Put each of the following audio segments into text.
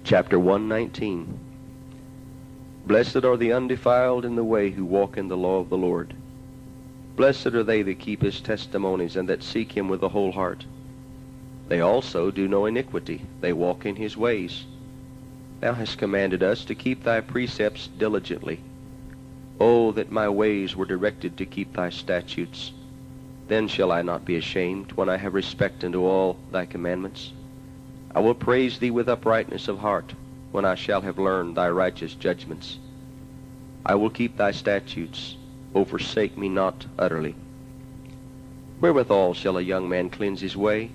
Chapter 119. Blessed are the undefiled in the way who walk in the law of the Lord. Blessed are they that keep his testimonies and that seek him with a whole heart. They also do no iniquity, they walk in his ways. Thou hast commanded us to keep thy precepts diligently. Oh, that my ways were directed to keep thy statutes. Then shall I not be ashamed when I have respect unto all thy commandments. I will praise thee with uprightness of heart, when I shall have learned thy righteous judgments. I will keep thy statutes, O forsake me not utterly. Wherewithal shall a young man cleanse his way?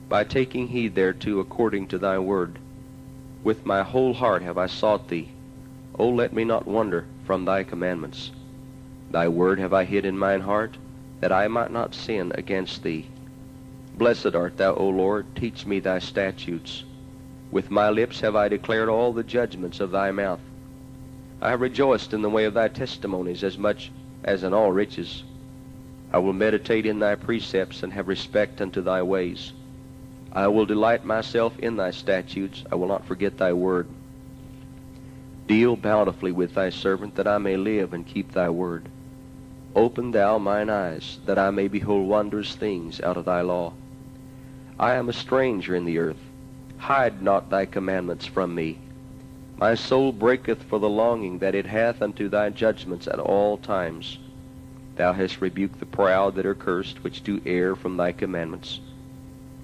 By taking heed thereto according to thy word. With my whole heart have I sought thee. O let me not wander from thy commandments. Thy word have I hid in mine heart, that I might not sin against thee. Blessed art thou, O Lord, teach me thy statutes. With my lips have I declared all the judgments of thy mouth. I have rejoiced in the way of thy testimonies as much as in all riches. I will meditate in thy precepts and have respect unto thy ways. I will delight myself in thy statutes. I will not forget thy word. Deal bountifully with thy servant, that I may live and keep thy word. Open thou mine eyes, that I may behold wondrous things out of thy law. I am a stranger in the earth. Hide not thy commandments from me. My soul breaketh for the longing that it hath unto thy judgments at all times. Thou hast rebuked the proud that are cursed, which do err from thy commandments.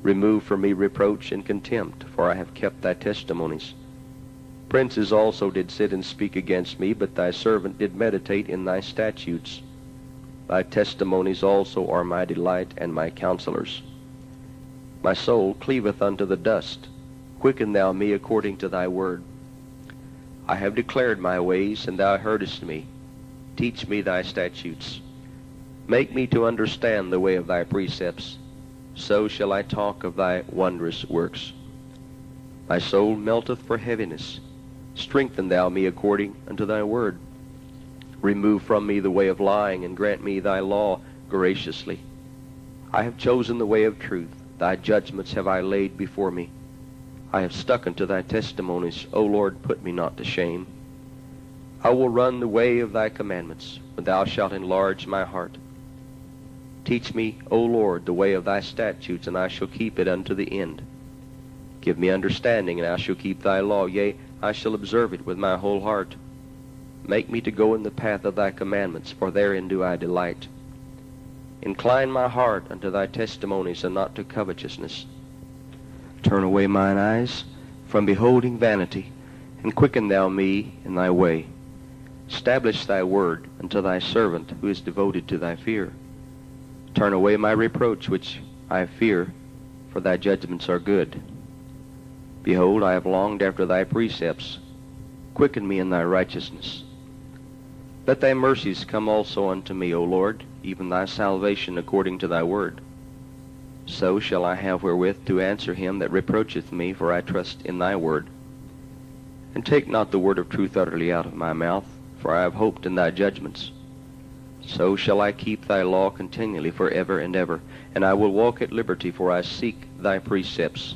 Remove from me reproach and contempt, for I have kept thy testimonies. Princes also did sit and speak against me, but thy servant did meditate in thy statutes. Thy testimonies also are my delight and my counselors. My soul cleaveth unto the dust. Quicken thou me according to thy word. I have declared my ways, and thou heardest me. Teach me thy statutes. Make me to understand the way of thy precepts. So shall I talk of thy wondrous works. My soul melteth for heaviness. Strengthen thou me according unto thy word. Remove from me the way of lying, and grant me thy law graciously. I have chosen the way of truth. Thy judgments have I laid before me. I have stuck unto thy testimonies. O Lord, put me not to shame. I will run the way of thy commandments, when thou shalt enlarge my heart. Teach me, O Lord, the way of thy statutes, and I shall keep it unto the end. Give me understanding, and I shall keep thy law. Yea, I shall observe it with my whole heart. Make me to go in the path of thy commandments, for therein do I delight. Incline my heart unto thy testimonies, and not to covetousness. Turn away mine eyes from beholding vanity, and quicken thou me in thy way. Establish thy word unto thy servant, who is devoted to thy fear. Turn away my reproach which I fear, for thy judgments are good. Behold, I have longed after thy precepts. Quicken me in thy righteousness. Let thy mercies come also unto me, O Lord, even thy salvation according to thy word. So shall I have wherewith to answer him that reproacheth me, for I trust in thy word. And take not the word of truth utterly out of my mouth, for I have hoped in thy judgments. So shall I keep thy law continually for ever and ever, and I will walk at liberty, for I seek thy precepts.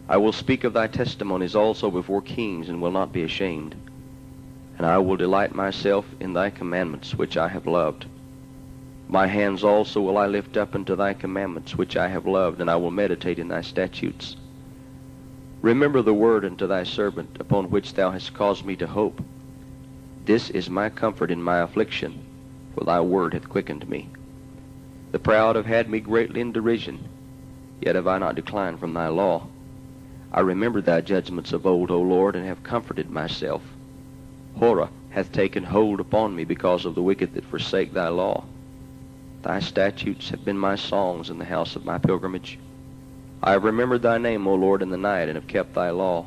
I will speak of thy testimonies also before kings, and will not be ashamed. And I will delight myself in thy commandments, which I have loved. My hands also will I lift up unto thy commandments, which I have loved, and I will meditate in thy statutes. Remember the word unto thy servant, upon which thou hast caused me to hope. This is my comfort in my affliction, for thy word hath quickened me. The proud have had me greatly in derision, yet have I not declined from thy law. I remembered thy judgments of old, O Lord, and have comforted myself. Horror hath taken hold upon me because of the wicked that forsake thy law. Thy statutes have been my songs in the house of my pilgrimage. I have remembered thy name, O Lord, in the night, and have kept thy law.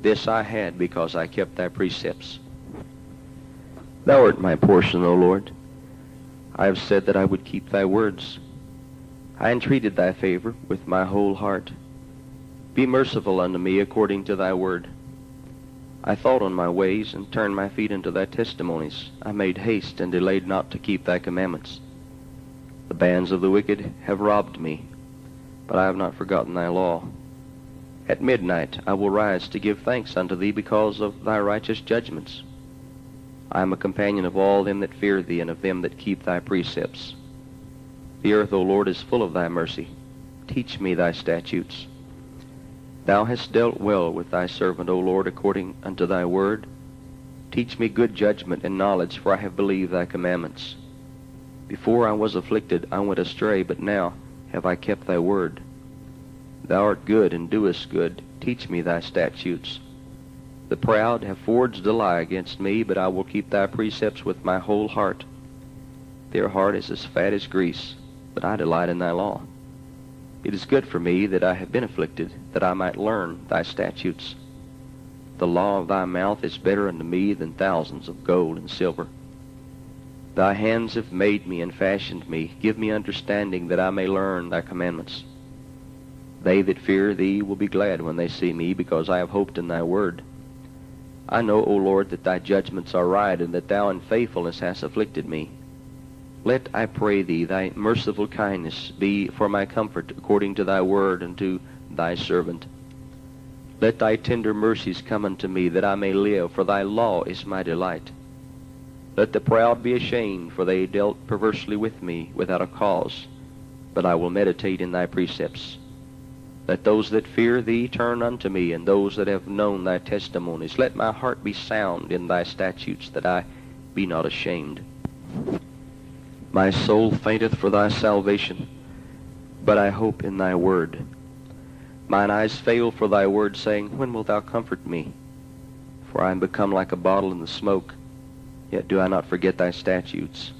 This I had because I kept thy precepts. Thou art my portion, O Lord. I have said that I would keep thy words. I entreated thy favor with my whole heart. Be merciful unto me according to thy word. I thought on my ways, and turned my feet unto thy testimonies. I made haste, and delayed not to keep thy commandments. The bands of the wicked have robbed me, but I have not forgotten thy law. At midnight I will rise to give thanks unto thee because of thy righteous judgments. I am a companion of all them that fear thee, and of them that keep thy precepts. The earth, O Lord, is full of thy mercy. Teach me thy statutes. Thou hast dealt well with thy servant, O Lord, according unto thy word. Teach me good judgment and knowledge, for I have believed thy commandments. Before I was afflicted, I went astray, but now have I kept thy word. Thou art good and doest good. Teach me thy statutes. The proud have forged a lie against me, but I will keep thy precepts with my whole heart. Their heart is as fat as grease, but I delight in thy law. It is good for me that I have been afflicted, that I might learn thy statutes. The law of thy mouth is better unto me than thousands of gold and silver. Thy hands have made me and fashioned me. Give me understanding that I may learn thy commandments. They that fear thee will be glad when they see me, because I have hoped in thy word. I know, O Lord, that thy judgments are right, and that thou in faithfulness hast afflicted me. Let, I pray thee, thy merciful kindness be for my comfort, according to thy word unto thy servant. Let thy tender mercies come unto me, that I may live, for thy law is my delight. Let the proud be ashamed, for they dealt perversely with me without a cause, but I will meditate in thy precepts. Let those that fear thee turn unto me, and those that have known thy testimonies. Let my heart be sound in thy statutes, that I be not ashamed. My soul fainteth for thy salvation, but I hope in thy word. Mine eyes fail for thy word, saying, when wilt thou comfort me? For I am become like a bottle in the smoke, yet do I not forget thy statutes.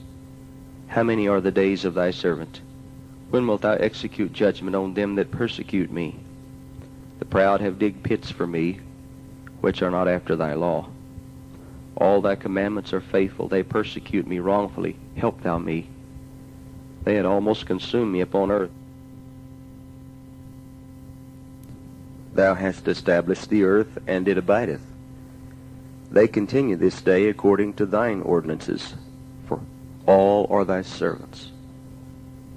How many are the days of thy servant? When wilt thou execute judgment on them that persecute me? The proud have digged pits for me, which are not after thy law. All thy commandments are faithful. They persecute me wrongfully. Help thou me. They had almost consumed me upon earth. Thou hast established the earth, and it abideth. They continue this day according to thine ordinances, for all are thy servants.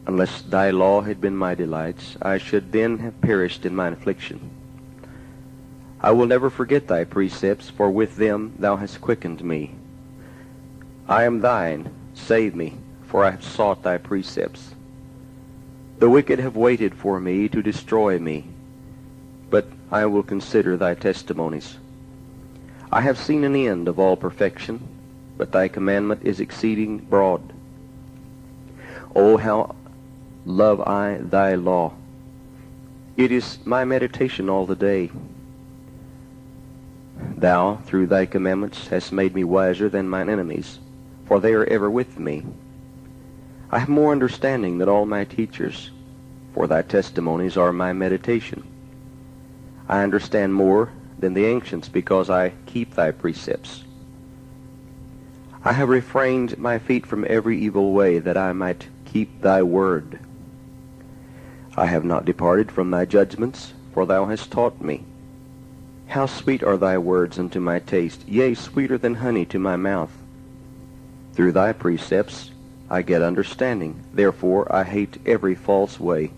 Unless thy law had been my delights, I should then have perished in mine affliction. I will never forget thy precepts, for with them thou hast quickened me. I am thine, save me, for I have sought thy precepts. The wicked have waited for me to destroy me, but I will consider thy testimonies. I have seen an end of all perfection, but thy commandment is exceeding broad. Oh, how love I thy law. It is my meditation all the day. Thou, through thy commandments, hast made me wiser than mine enemies, for they are ever with me. I have more understanding than all my teachers, for thy testimonies are my meditation. I understand more than the ancients, because I keep thy precepts. I have refrained my feet from every evil way, that I might keep thy word. I have not departed from thy judgments, for thou hast taught me. How sweet are thy words unto my taste, yea, sweeter than honey to my mouth. Through thy precepts I get understanding, therefore I hate every false way.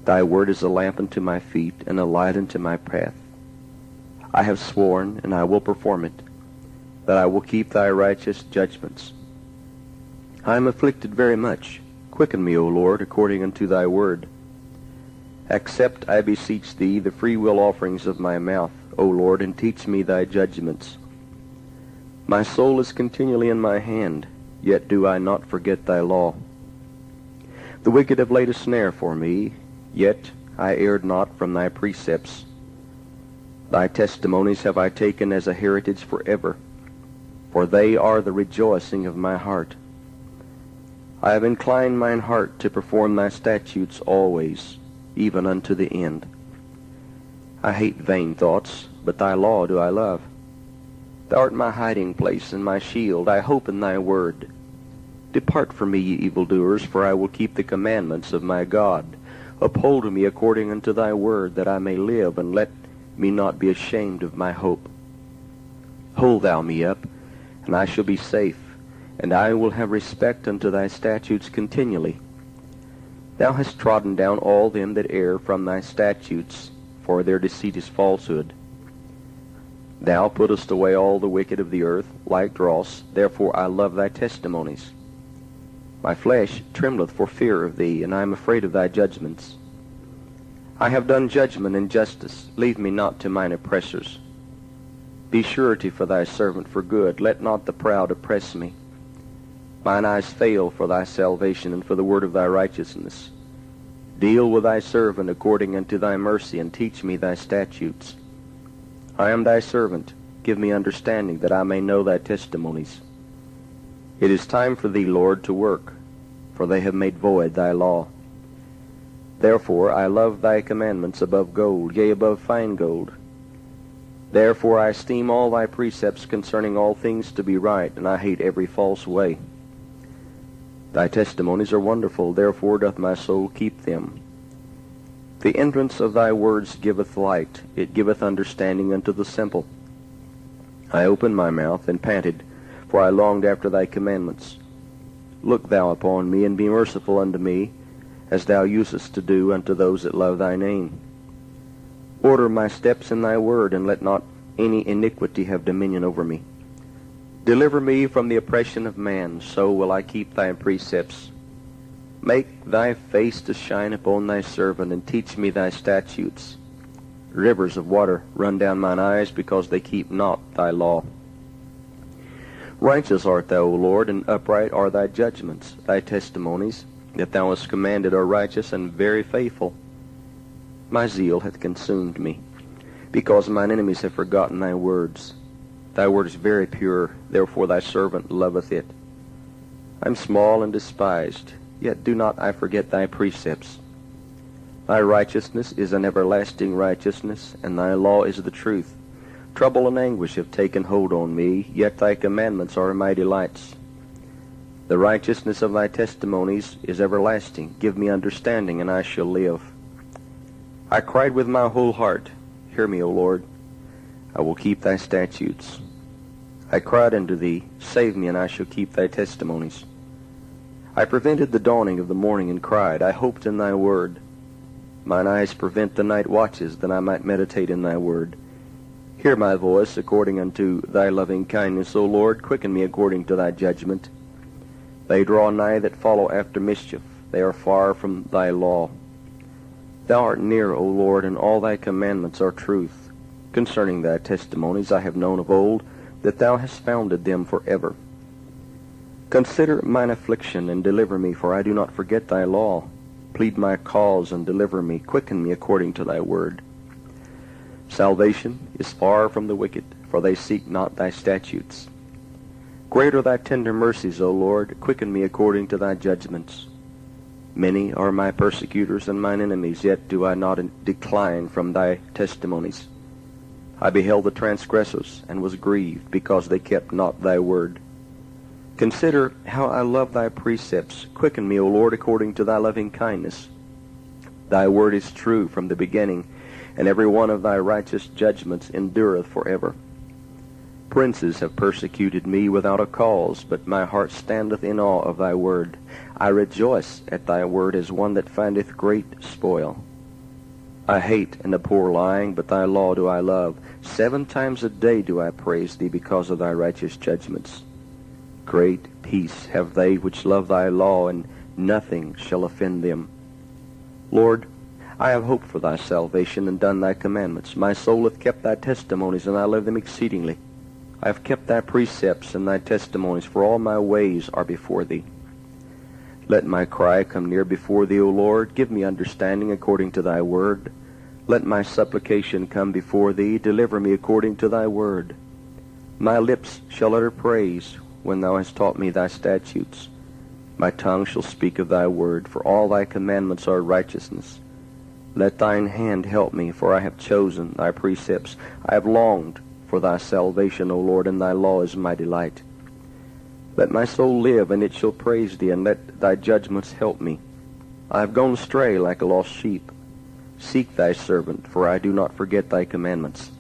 Thy word is a lamp unto my feet, and a light unto my path. I have sworn, and I will perform it, that I will keep thy righteous judgments. I am afflicted very much. Quicken me, O Lord, according unto thy word. Accept, I beseech thee, the freewill offerings of my mouth, O Lord, and teach me thy judgments. My soul is continually in my hand, yet do I not forget thy law. The wicked have laid a snare for me, yet I erred not from thy precepts. Thy testimonies have I taken as a heritage forever, for they are the rejoicing of my heart. I have inclined mine heart to perform thy statutes always, even unto the end. I hate vain thoughts, but thy law do I love. Thou art my hiding place and my shield. I hope in thy word. Depart from me, ye evildoers, for I will keep the commandments of my God. Uphold me according unto thy word, that I may live, and let me not be ashamed of my hope. Hold thou me up, and I shall be safe, and I will have respect unto thy statutes continually. Thou hast trodden down all them that err from thy statutes. for their deceit is falsehood. Thou puttest away all the wicked of the earth like dross, therefore I love thy testimonies. My flesh trembleth for fear of thee, and I am afraid of thy judgments. I have done judgment and justice, leave me not to mine oppressors. Be surety for thy servant for good, let not the proud oppress me. Mine eyes fail for thy salvation and for the word of thy righteousness. Deal with thy servant according unto thy mercy, and teach me thy statutes. I am thy servant, give me understanding, that I may know thy testimonies. It is time for thee, Lord, to work, for they have made void thy law. Therefore I love thy commandments above gold, yea, above fine gold. Therefore I esteem all thy precepts concerning all things to be right, and I hate every false way. Thy testimonies are wonderful, therefore doth my soul keep them. The entrance of thy words giveth light, it giveth understanding unto the simple. I opened my mouth and panted, for I longed after thy commandments. Look thou upon me, and be merciful unto me, as thou usest to do unto those that love thy name. Order my steps in thy word, and let not any iniquity have dominion over me. Deliver me from the oppression of man, so will I keep thy precepts. Make thy face to shine upon thy servant, and teach me thy statutes. Rivers of water run down mine eyes, because they keep not thy law. Righteous art thou, O Lord, and upright are thy judgments. Thy testimonies that thou hast commanded are righteous and very faithful. My zeal hath consumed me, because mine enemies have forgotten thy words. Thy word is very pure, therefore thy servant loveth it. I am small and despised, yet do not I forget thy precepts. Thy righteousness is an everlasting righteousness, and thy law is the truth. Trouble and anguish have taken hold on me, yet thy commandments are my delights. The righteousness of thy testimonies is everlasting. Give me understanding, and I shall live. I cried with my whole heart, hear me, O Lord. I will keep thy statutes. I cried unto thee, save me, and I shall keep thy testimonies. I prevented the dawning of the morning and cried, I hoped in thy word. Mine eyes prevent the night watches, that I might meditate in thy word. Hear my voice according unto thy loving kindness, O Lord. Quicken me according to thy judgment. They draw nigh that follow after mischief. They are far from thy law. Thou art near, O Lord, and all thy commandments are truth. Concerning thy testimonies I have known of old, that thou hast founded them forever. Consider mine affliction, and deliver me, for I do not forget thy law. Plead my cause, and deliver me. Quicken me according to thy word. Salvation is far from the wicked, for they seek not thy statutes. Great are thy tender mercies, O Lord. Quicken me according to thy judgments. Many are my persecutors and mine enemies, yet do I not decline from thy testimonies. I beheld the transgressors, and was grieved, because they kept not thy word. Consider how I love thy precepts. Quicken me, O Lord, according to thy loving kindness. Thy word is true from the beginning, and every one of thy righteous judgments endureth forever. Princes have persecuted me without a cause, but my heart standeth in awe of thy word. I rejoice at thy word as one that findeth great spoil. I hate and abhor lying, but thy law do I love. 7 times a day do I praise thee because of thy righteous judgments. Great peace have they which love thy law, and nothing shall offend them. Lord, I have hoped for thy salvation, and done thy commandments. My soul hath kept thy testimonies, and I love them exceedingly. I have kept thy precepts and thy testimonies, for all my ways are before thee. Let my cry come near before thee, O Lord. Give me understanding according to thy word. Let my supplication come before thee. Deliver me according to thy word. My lips shall utter praise when thou hast taught me thy statutes. My tongue shall speak of thy word, for all thy commandments are righteousness. Let thine hand help me, for I have chosen thy precepts. I have longed for thy salvation, O Lord, and thy law is my delight. Let my soul live, and it shall praise thee, and let thy judgments help me. I have gone astray like a lost sheep. Seek thy servant, for I do not forget thy commandments.